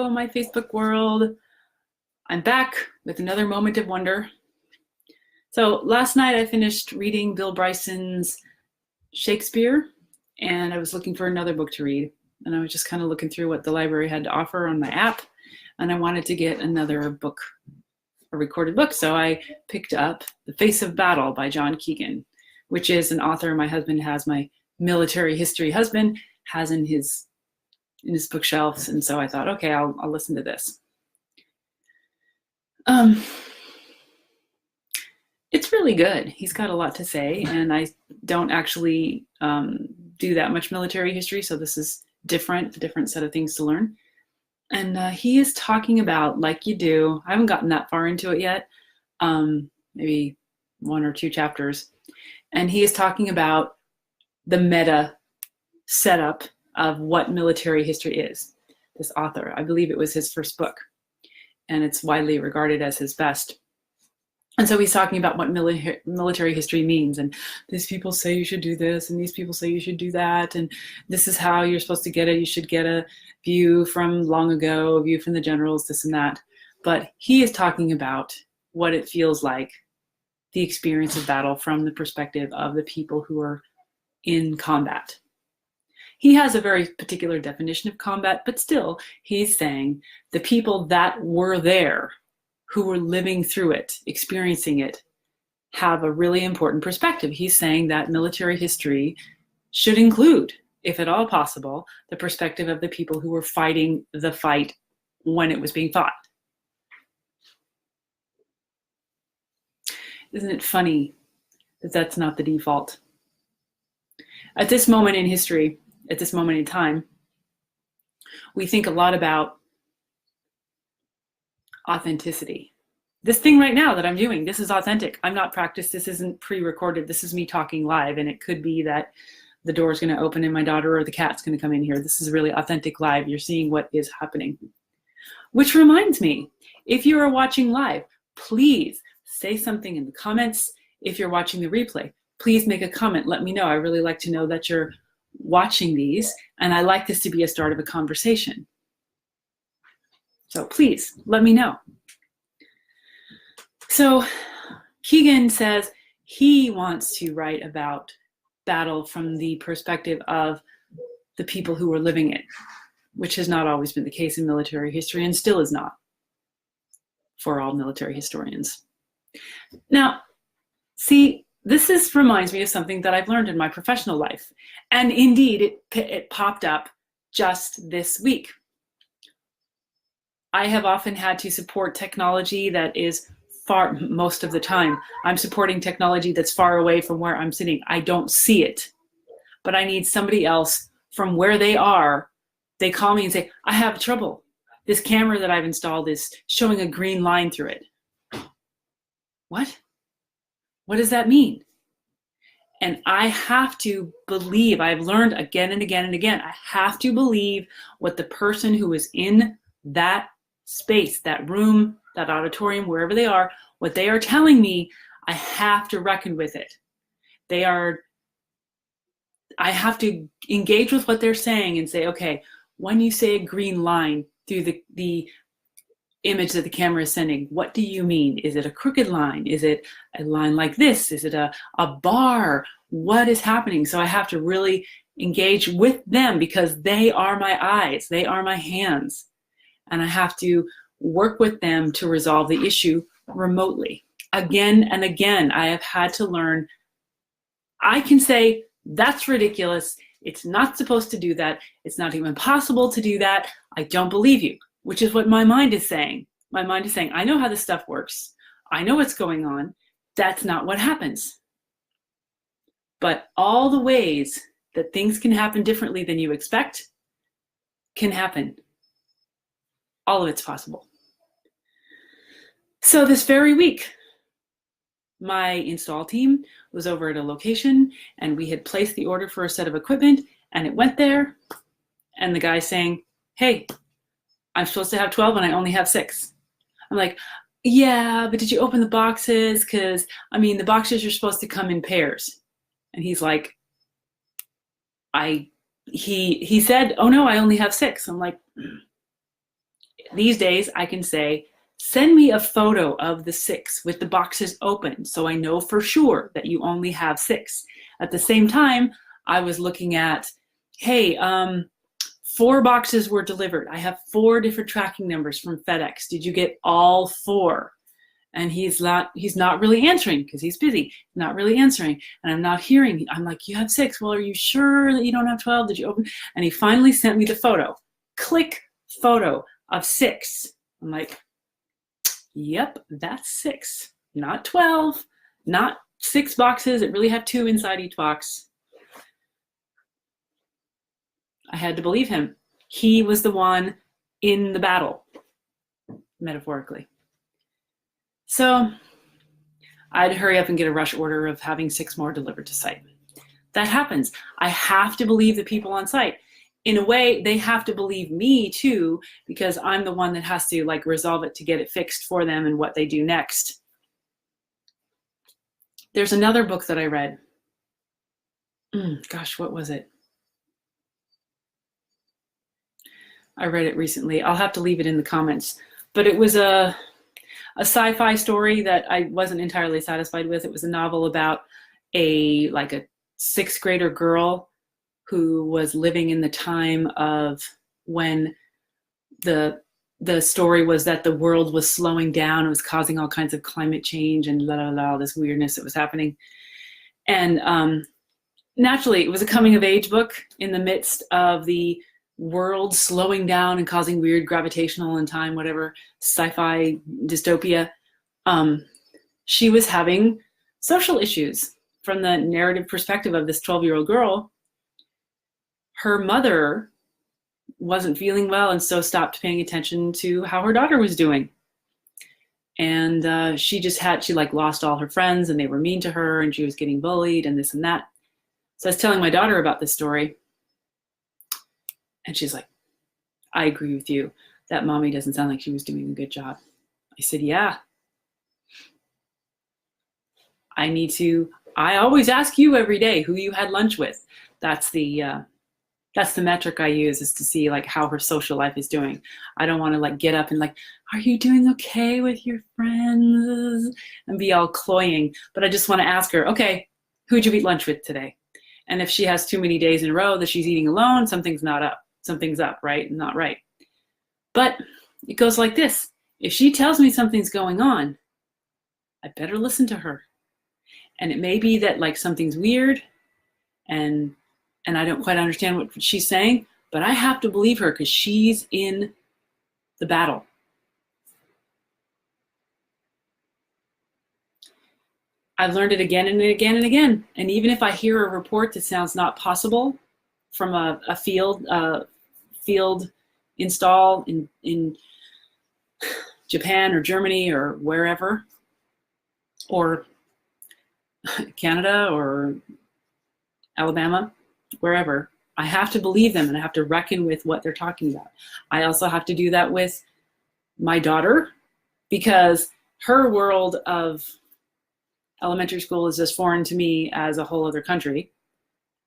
my Facebook world. I'm back with another moment of wonder. So last night I finished reading Bill Bryson's Shakespeare, and I was looking for another book to read. And I was just kind of looking through what the library had to offer on my app, and I wanted to get another book, a recorded book. So I picked up The Face of Battle by John Keegan, which is an author my husband has, my military history husband has in his bookshelves. And so I thought, okay, I'll listen to this. It's really good. He's got a lot to say, and I don't actually do that much military history, so this is a different set of things to learn. And he is talking about, like you do, I haven't gotten that far into it yet, maybe 1 or 2 chapters, and he is talking about the meta setup of what military history is. This author, I believe it was his first book, and it's widely regarded as his best. And so he's talking about what military history means, and these people say you should do this, and these people say you should do that, and this is how you're supposed to get it. You should get a view from long ago, a view from the generals, this and that. But he is talking about what it feels like, the experience of battle from the perspective of the people who are in combat. He has a very particular definition of combat, but still, he's saying the people that were there, who were living through it, experiencing it, have a really important perspective. He's saying that military history should include, if at all possible, the perspective of the people who were fighting the fight when it was being fought. Isn't it funny that that's not the default? At this moment in history, at this moment in time, we think a lot about authenticity. This thing right now that I'm doing, this is authentic. I'm not practiced. This isn't pre-recorded. This is me talking live, and it could be that the door's going to open and my daughter or the cat's going to come in here. This is really authentic live. You're seeing what is happening. Which reminds me, if you are watching live, please say something in the comments. If you're watching the replay, please make a comment. Let me know. I really like to know that you're watching these, and I like this to be a start of a conversation. So please let me know. So Keegan says he wants to write about battle from the perspective of the people who are living it, which has not always been the case in military history and still is not for all military historians. Now, see, this reminds me of something that I've learned in my professional life. And indeed, it popped up just this week. I have often had to support technology that is far, most of the time, I'm supporting technology that's far away from where I'm sitting. I don't see it, but I need somebody else from where they are. They call me and say, I have trouble. This camera that I've installed is showing a green line through it. What? What does that mean? And I have to believe, I've learned again and again and again, I have to believe what the person who is in that space, that room, that auditorium, wherever they are, what they are telling me, I have to reckon with it. I have to engage with what they're saying and say, okay, when you say a green line through the image that the camera is sending, what do you mean? Is it a crooked line? Is it a line like this? Is it a bar? What is happening? So I have to really engage with them because they are my eyes, they are my hands, and I have to work with them to resolve the issue remotely. Again and again, I have had to learn, I can say, that's ridiculous. It's not supposed to do that. It's not even possible to do that. I don't believe you. Which is what my mind is saying. My mind is saying, I know how this stuff works. I know what's going on. That's not what happens. But all the ways that things can happen differently than you expect can happen. All of it's possible. So this very week, my install team was over at a location and we had placed the order for a set of equipment and it went there and the guy saying, hey, I'm supposed to have 12 and I only have 6. I'm like, yeah, but did you open the boxes? Because, I mean, the boxes are supposed to come in pairs. And he's like, he said, oh no, I only have 6. I'm like, These days I can say, send me a photo of the 6 with the boxes open so I know for sure that you only have 6. At the same time, I was looking at, hey, 4 boxes were delivered. I have 4 different tracking numbers from FedEx. Did you get all 4? And he's not really answering because he's busy. Not really answering. And I'm not hearing. I'm like, you have 6. Well, are you sure that you don't have 12? Did you open? And he finally sent me the photo. Click photo of 6. I'm like, yep, that's 6. Not 12. Not 6 boxes. It really had 2 inside each box. I had to believe him. He was the one in the battle, metaphorically. So I'd hurry up and get a rush order of having 6 more delivered to site. That happens. I have to believe the people on site. In a way, they have to believe me too, because I'm the one that has to like resolve it to get it fixed for them and what they do next. There's another book that I read. Gosh, what was it? I read it recently. I'll have to leave it in the comments. But it was a sci-fi story that I wasn't entirely satisfied with. It was a novel about a 6th grader girl who was living in the time of when the story was that the world was slowing down. It was causing all kinds of climate change and all this weirdness that was happening. And naturally, it was a coming of age book in the midst of the world slowing down and causing weird gravitational and time, whatever, sci-fi dystopia. She was having social issues from the narrative perspective of this 12-year-old girl. Her mother wasn't feeling well and so stopped paying attention to how her daughter was doing. And she lost all her friends and they were mean to her and she was getting bullied and this and that. So I was telling my daughter about this story. And she's like, I agree with you. That mommy doesn't sound like she was doing a good job. I said, yeah. I always ask you every day who you had lunch with. That's the metric I use, is to see like how her social life is doing. I don't want to like get up and like, are you doing okay with your friends? And be all cloying. But I just want to ask her, okay, who'd you eat lunch with today? And if she has too many days in a row that she's eating alone, something's not up. Something's up, right? Not right. But it goes like this. If she tells me something's going on, I better listen to her. And it may be that like something's weird and I don't quite understand what she's saying, but I have to believe her because she's in the battle. I've learned it again and again and again. And even if I hear a report that sounds not possible from a field install in Japan or Germany or wherever, or Canada or Alabama, wherever, I have to believe them and I have to reckon with what they're talking about. I also have to do that with my daughter because her world of elementary school is as foreign to me as a whole other country.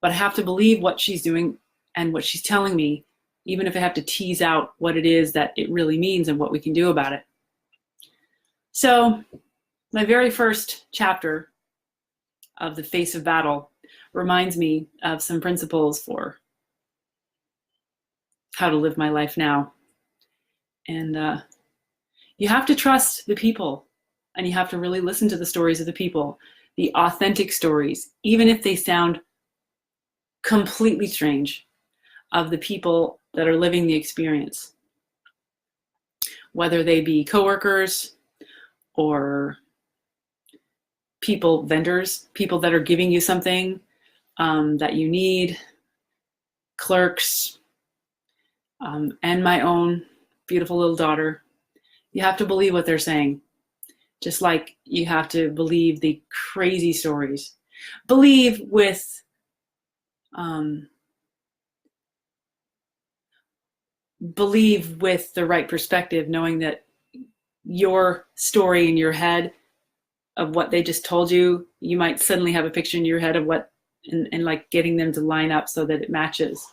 But I have to believe what she's doing and what she's telling me, even if I have to tease out what it is that it really means and what we can do about it. So my very first chapter of The Face of Battle reminds me of some principles for how to live my life now. And you have to trust the people, and you have to really listen to the stories of the people, the authentic stories, even if they sound completely strange, of the people that are living the experience, whether they be coworkers or vendors, people that are giving you something that you need, clerks, and my own beautiful little daughter. You have to believe what they're saying, just like you have to believe the crazy stories. Believe with the right perspective, knowing that your story in your head of what they just told you, you might suddenly have a picture in your head of what, and like getting them to line up so that it matches.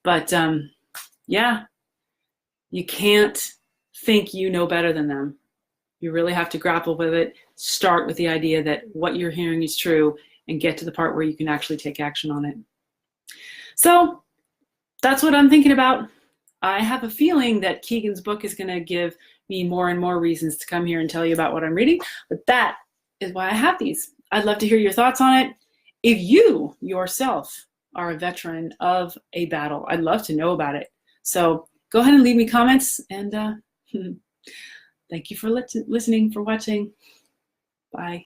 But yeah, you can't think you know better than them. You really have to grapple with it, start with the idea that what you're hearing is true, and get to the part where you can actually take action on it. So that's what I'm thinking about. I have a feeling that Keegan's book is going to give me more and more reasons to come here and tell you about what I'm reading, but that is why I have these. I'd love to hear your thoughts on it. If you yourself are a veteran of a battle, I'd love to know about it. So go ahead and leave me comments, and thank you for listening, for watching. Bye.